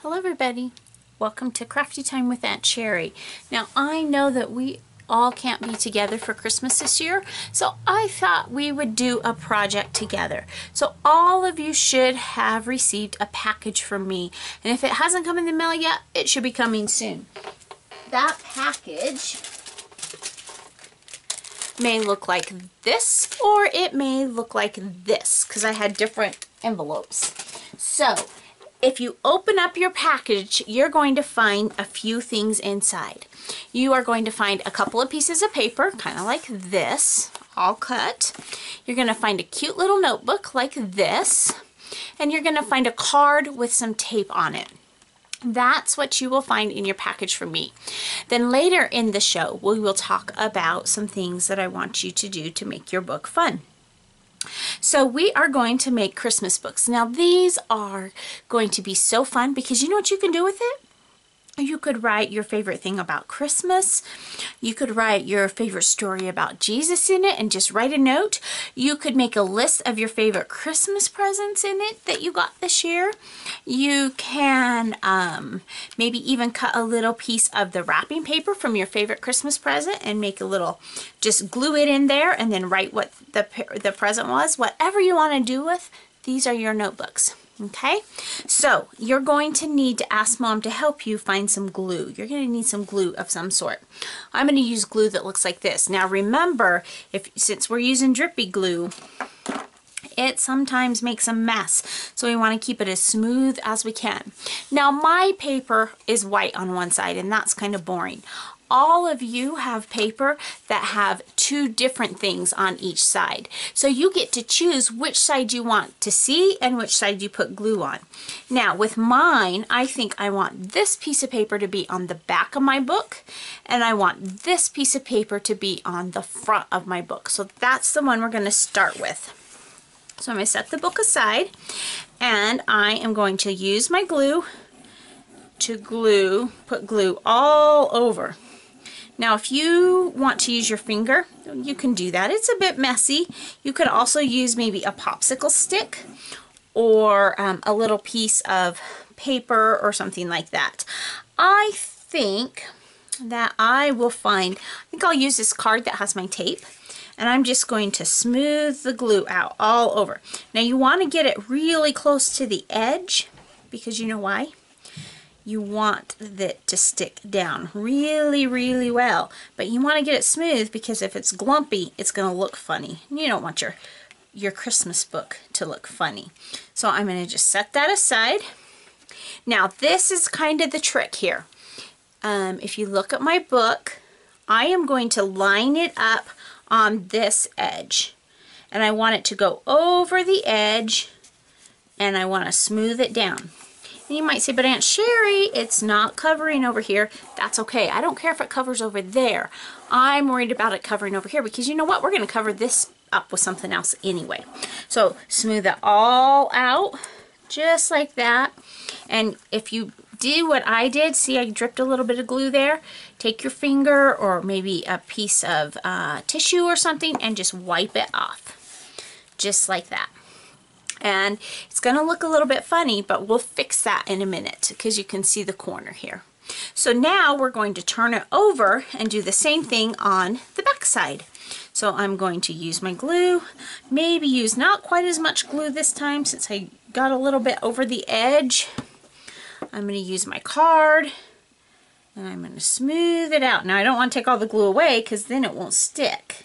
Hello everybody, welcome to Crafty Time with Aunt Cheri. Now I know that we all can't be together for Christmas this year, so I thought we would do a project together. So all of you should have received a package from me, and if it hasn't come in the mail yet, it should be coming soon. That package may look like this, or it may look like this, because I had different envelopes. So if you open up your package, you're going to find a few things inside. You are going to find a couple of pieces of paper, kind of like this, all cut. You're going to find a cute little notebook like this, and you're going to find a card with some tape on it. That's what you will find in your package from me. Then later in the show, we will talk about some things that I want you to do to make your book fun. So we are going to make Christmas books. Now these are going to be so fun because you know what you can do with it? You could write your favorite thing about Christmas. You could write your favorite story about Jesus in it and just write a note. You could make a list of your favorite Christmas presents in it that you got this year. You can maybe even cut a little piece of the wrapping paper from your favorite Christmas present and make a little, just glue it in there and then write what the present was. Whatever you want to do with, these are your notebooks. Okay, so you're going to need to ask Mom to help you find some glue. You're going to need some glue of some sort. I'm going to use glue that looks like this. Now remember, since we're using drippy glue, it sometimes makes a mess, so we want to keep it as smooth as we can. Now my paper is white on one side, and that's kind of boring. All of you have paper that have two different things on each side. So you get to choose which side you want to see and which side you put glue on. Now with mine, I think I want this piece of paper to be on the back of my book, and I want this piece of paper to be on the front of my book. So that's the one we're going to start with. So I'm going to set the book aside, and I am going to use my glue to put glue all over. Now if you want to use your finger, you can do that. It's a bit messy. You could also use maybe a popsicle stick or a little piece of paper or something like that. I think that I think I'll use this card that has my tape, and I'm just going to smooth the glue out all over. Now you want to get it really close to the edge, because you know why? You want it to stick down really, really well. But you want to get it smooth, because if it's glumpy, it's going to look funny. You don't want your Christmas book to look funny. So I'm going to just set that aside. Now this is kind of the trick here. If you look at my book, I am going to line it up on this edge. And I want it to go over the edge, and I want to smooth it down. You might say, but Aunt Cheri, it's not covering over here. That's okay. I don't care if it covers over there. I'm worried about it covering over here, because you know what? We're going to cover this up with something else anyway. So smooth it all out just like that. And if you do what I did, see I dripped a little bit of glue there, take your finger or maybe a piece of tissue or something and just wipe it off. Just like that. And it's going to look a little bit funny, but we'll fix that in a minute, because you can see the corner here. So now we're going to turn it over and do the same thing on the back side. So I'm going to use my glue, maybe use not quite as much glue this time since I got a little bit over the edge. I'm going to use my card, and I'm going to smooth it out. Now I don't want to take all the glue away, because then it won't stick.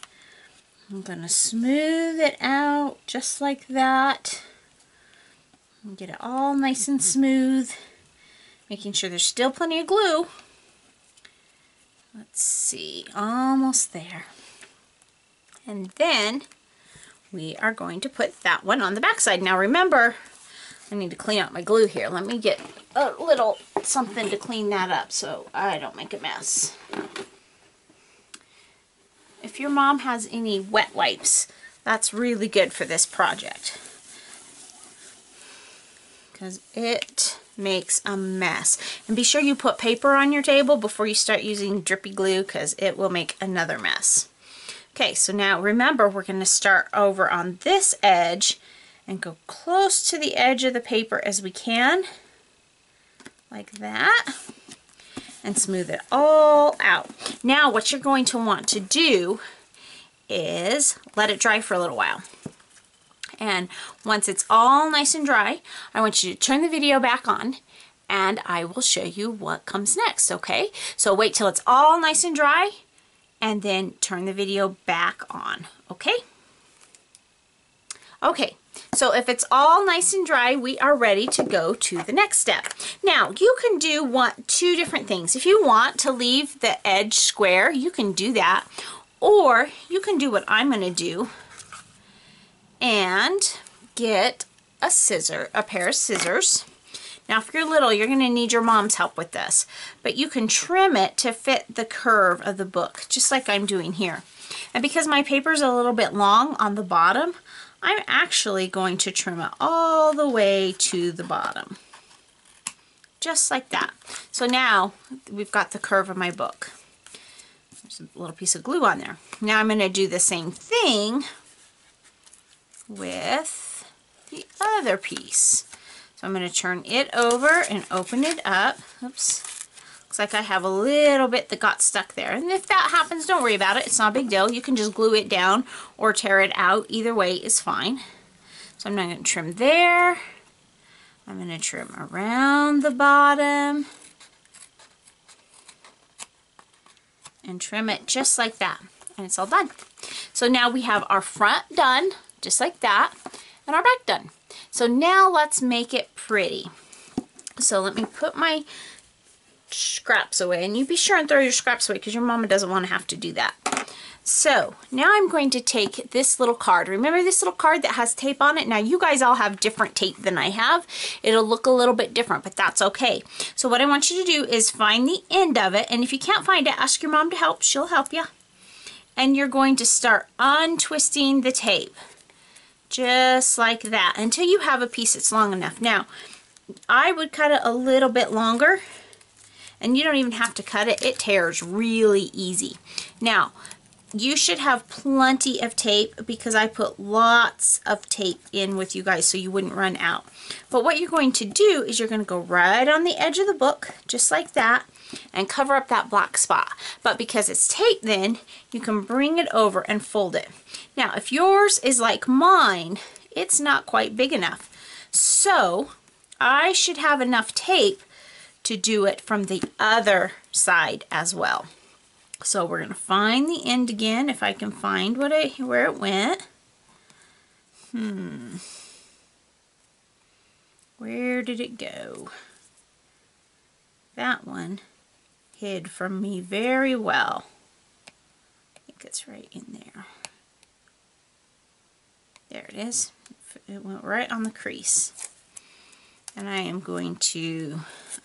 I'm going to smooth it out just like that. And get it all nice and smooth. Making sure there's still plenty of glue. Let's see, almost there. And then we are going to put that one on the back side. Now remember, I need to clean out my glue here. Let me get a little something to clean that up so I don't make a mess. If your mom has any wet wipes, that's really good for this project, because it makes a mess. And be sure you put paper on your table before you start using drippy glue, because it will make another mess. Okay, so now remember, we're going to start over on this edge and go close to the edge of the paper as we can. like that, and smooth it all out. Now what you're going to want to do is let it dry for a little while. And once it's all nice and dry, I want you to turn the video back on and I will show you what comes next, okay? So wait till it's all nice and dry and then turn the video back on, okay? Okay, so if it's all nice and dry, we are ready to go to the next step. Now, you can do two different things. If you want to leave the edge square, you can do that. Or you can do what I'm going to do and get a pair of scissors. Now, if you're little, you're going to need your mom's help with this. But you can trim it to fit the curve of the book, just like I'm doing here. And because my paper's a little bit long on the bottom, I'm actually going to trim it all the way to the bottom. Just like that. So now we've got the curve of my book. There's a little piece of glue on there. Now I'm going to do the same thing with the other piece. So I'm going to turn it over and open it up. Oops. Looks like I have a little bit that got stuck there. And if that happens, don't worry about it. It's not a big deal. You can just glue it down or tear it out. Either way is fine. So I'm not going to trim there. I'm going to trim around the bottom. And trim it just like that. And it's all done. So now we have our front done, just like that, and our back done. So now let's make it pretty. So let me put my scraps away, and you be sure and throw your scraps away because your mama doesn't want to have to do that. So now I'm going to take this little card. Remember this little card that has tape on it? Now you guys all have different tape than I have. It'll look a little bit different, but that's okay. So what I want you to do is find the end of it, and if you can't find it, ask your mom to help. She'll help you. And you're going to start untwisting the tape. Just like that, until you have a piece that's long enough. Now, I would cut it a little bit longer, and you don't even have to cut it. It tears really easy. Now, you should have plenty of tape because I put lots of tape in with you guys so you wouldn't run out. But what you're going to do is you're going to go right on the edge of the book, just like that, and cover up that black spot. But because it's taped then, you can bring it over and fold it. Now, if yours is like mine, it's not quite big enough. So, I should have enough tape to do it from the other side as well. So we're going to find the end again, if I can find where it went. Where did it go? That one hid from me very well. I think it's right in there. There it is. It went right on the crease. And I am going to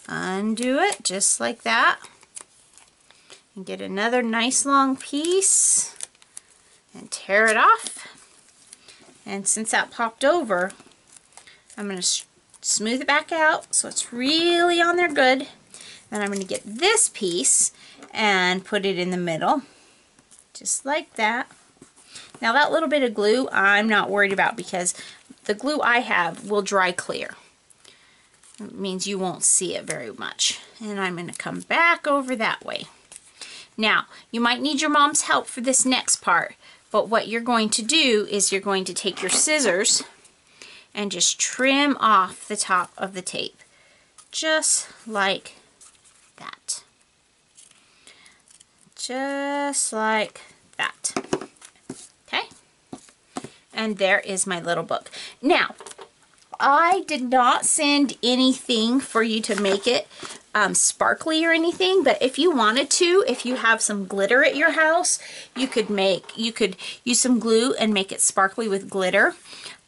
undo it just like that. And get another nice long piece and tear it off. And since that popped over, I'm going to smooth it back out so it's really on there good. Then I'm going to get this piece and put it in the middle, just like that. Now that little bit of glue I'm not worried about because the glue I have will dry clear. It means you won't see it very much. And I'm going to come back over that way. Now, you might need your mom's help for this next part, but what you're going to do is you're going to take your scissors and just trim off the top of the tape, just like that. Just like that. Okay? And there is my little book. Now, I did not send anything for you to make it sparkly or anything, but if you wanted to, if you have some glitter at your house, you could use some glue and make it sparkly with glitter.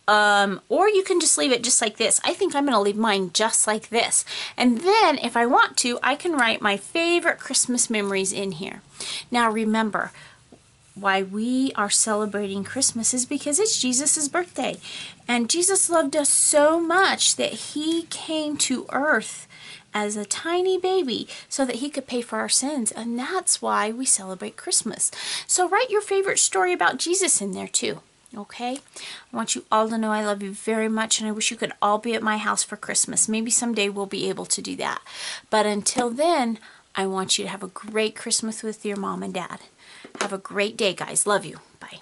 Or you can just leave it just like this. I think I'm going to leave mine just like this. And then if I want to, I can write my favorite Christmas memories in here. Now remember, why we are celebrating Christmas is because it's Jesus' birthday. And Jesus loved us so much that he came to earth as a tiny baby so that he could pay for our sins. And that's why we celebrate Christmas. So write your favorite story about Jesus in there too. Okay? I want you all to know I love you very much, and I wish you could all be at my house for Christmas. Maybe someday we'll be able to do that. But until then, I want you to have a great Christmas with your mom and dad. Have a great day, guys. Love you. Bye.